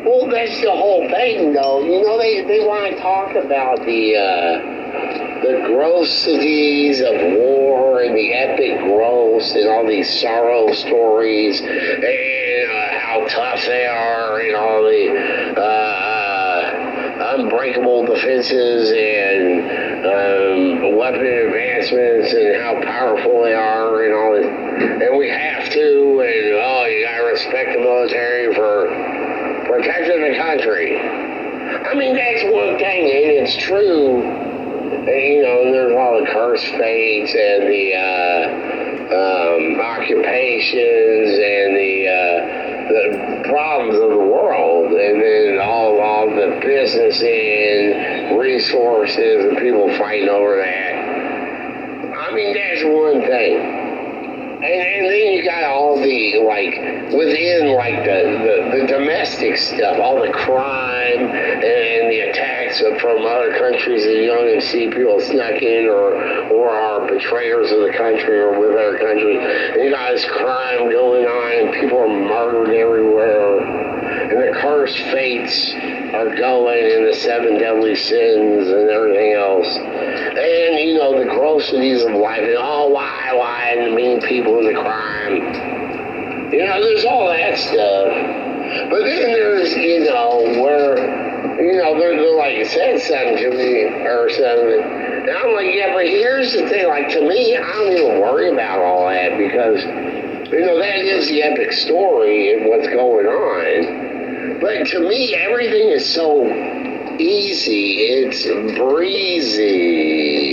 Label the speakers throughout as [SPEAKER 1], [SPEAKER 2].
[SPEAKER 1] Well, that's the whole thing, though. You know, they want to talk about the grossities of war and the epic gross and all these sorrow stories and how tough they are and all the unbreakable defenses and weapon advancements and how powerful they are and all this. And we have to, and you gotta respect the military for protecting the country. I mean, that's one thing, and it's true. And, there's all the curse fates and the occupations and the problems of the world, and then all the business and resources and people fighting over that. I mean, that's one thing. And then you got all the, within, the domestic stuff, all the crime and the attacks from other countries that you don't even see people snuck in or are betrayers of the country or with other countries. And you got this crime going on and people are murdered everywhere. And the cursed fates are going and the 7 deadly sins and everything else. And, the grossities of life and why, and the mean people and the crime. There's all that stuff. But then there's, where, they're like, said something to me or something. And I'm like, yeah, but here's the thing. To me, I don't even worry about all that because, that is the epic story and what's going on. But to me, everything is so easy. It's breezy.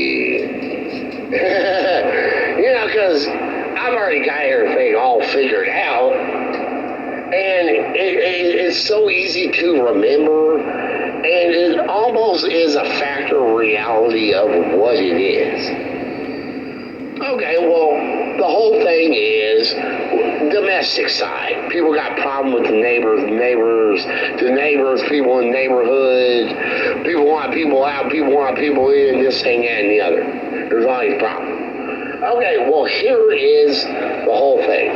[SPEAKER 1] Because I've already got everything all figured out. And it's so easy to remember. And it almost is a factor reality of what it is. Okay, well, the whole thing is domestic side. People got problem with the neighbors, people in the neighborhood. People want people out, people want people in, this thing, that, and the other. There's always problems. Okay, well, here is the whole thing.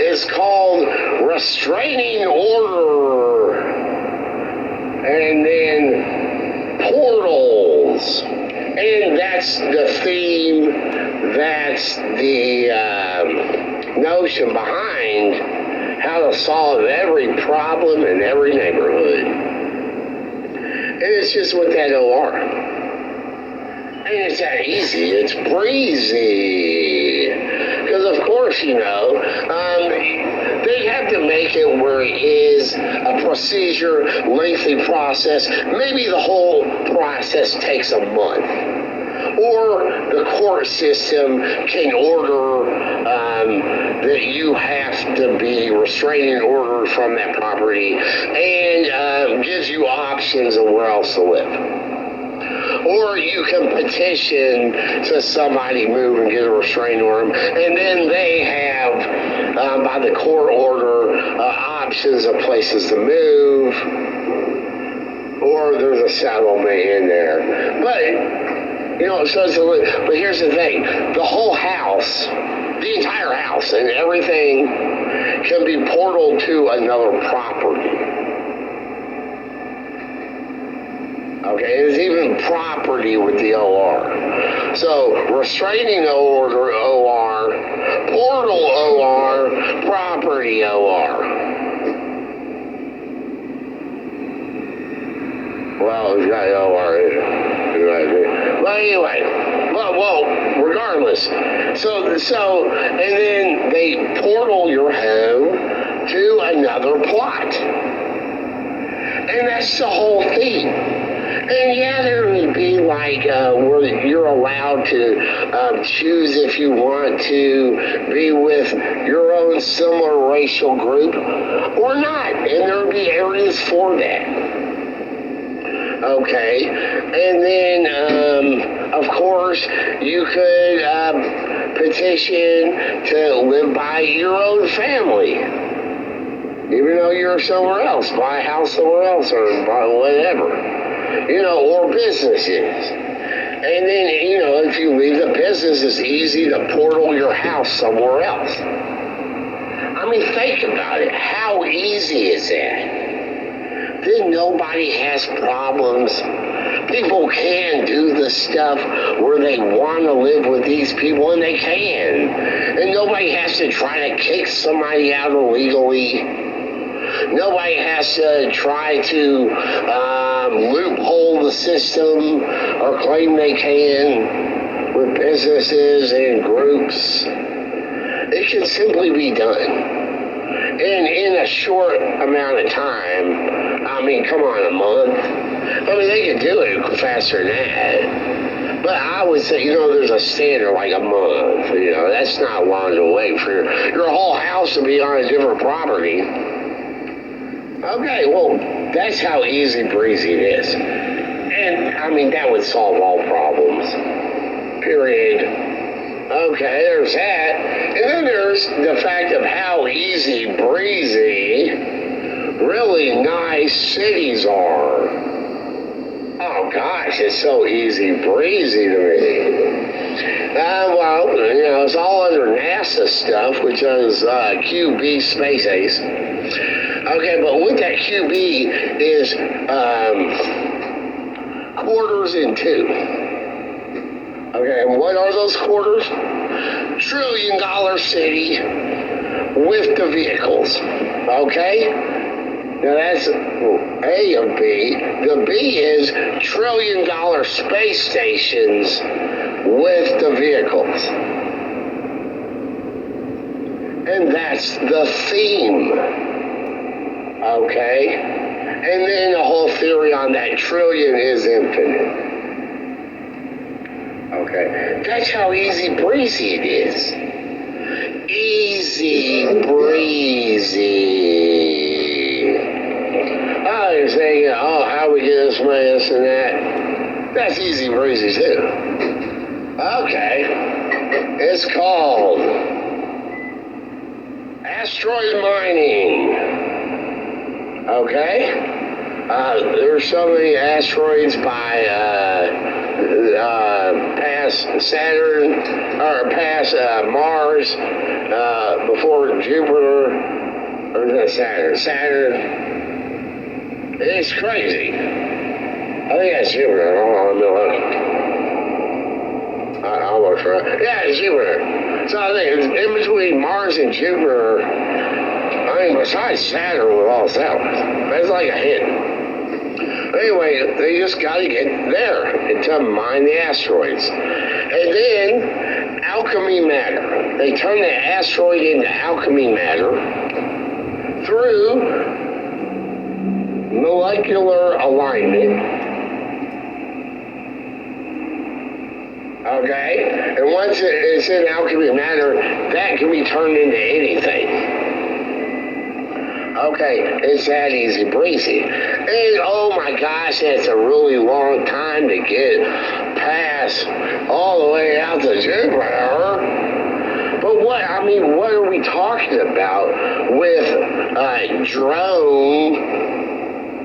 [SPEAKER 1] It's called restraining order. And then portals. And that's the theme, that's the notion behind how to solve every problem in every neighborhood. And it's just with that OR. And it's that easy, it's breezy. Because of course, they have to make it where it is a procedure, lengthy process. Maybe the whole process takes a month. Or the court system can order that you have to be restraining order from that property and gives you options of where else to live. Or you can petition to somebody move and get a restraining order, and then they have, by the court order, options of places to move, or there's a settlement in there. But, but here's the thing. The whole house, the entire house and everything can be portaled to another property. Okay, there's even property with the OR. So, restraining order OR, portal OR, property OR. Well, it's got OR in it. But anyway, well, regardless. So, and then they portal your home to another plot. And that's the whole thing. And yeah, there would be where you're allowed to choose if you want to be with your own similar racial group or not. And there would be areas for that. Okay. And then, of course, you could petition to live by your own family. Even though you're somewhere else, buy a house somewhere else or buy whatever. Or businesses. And then, if you leave the business, it's easy to portal your house somewhere else. I mean, think about it. How easy is that? then nobody has problems. People can do the stuff where they want to live with these people, and they can. And nobody has to try to kick somebody out illegally. Nobody has to try to loophole the system or claim they can with businesses and groups. It can simply be done. And in a short amount of time, I mean, come on, a month. I mean, they can do it faster than that. But I would say, there's a standard like a month. That's not long to wait for your whole house to be on a different property. Okay, well, that's how easy breezy it is. And, I mean, that would solve all problems. Period. Okay, there's that. And then there's the fact of how easy breezy really nice cities are. Oh gosh, it's so easy breezy to me. It's all under NASA stuff, which is QB Space Ace. Okay, but what that QB is quarters in two. Okay, and what are those quarters? $1 trillion city with the vehicles. Okay? Now that's A of B. The B is $1 trillion space stations with the vehicles. And that's the theme. Okay? And then the whole theory on that trillion is infinite. Okay, that's how easy breezy it is. Easy breezy. Oh, you're saying, how we get this money, this and that. That's easy breezy too. Okay, it's called asteroid mining. Okay, there's so many asteroids by past Saturn, or past Mars, before Jupiter, or is that Saturn? Saturn. It's crazy. I think that's Jupiter. Hold on, I almost right. Yeah, it's Jupiter. So I think it's in between Mars and Jupiter. I mean, besides Saturn with all satellites. That's like a hint. Anyway, they just got to get there and to mine the asteroids. And then, alchemy matter. They turn the asteroid into alchemy matter through molecular alignment. Okay? And once it's in alchemy matter, that can be turned into anything. Okay, it's that easy breezy. And oh my gosh, that's a really long time to get past all the way out to Jupiter. But what are we talking about with drone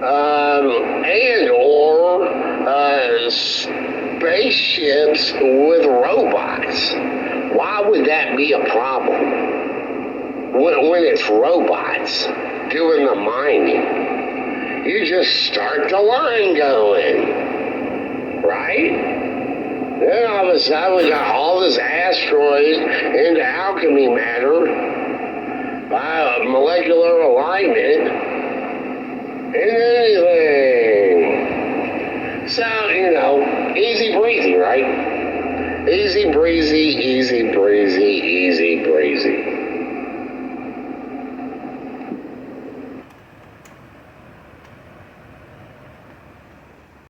[SPEAKER 1] and or spaceships with robots? Why would that be a problem when it's robots doing the mining? You just start the line going, right? Then all of a sudden we got all this asteroid into alchemy matter by molecular alignment and anything. So, easy breezy, right? Easy breezy, easy breezy, easy breezy.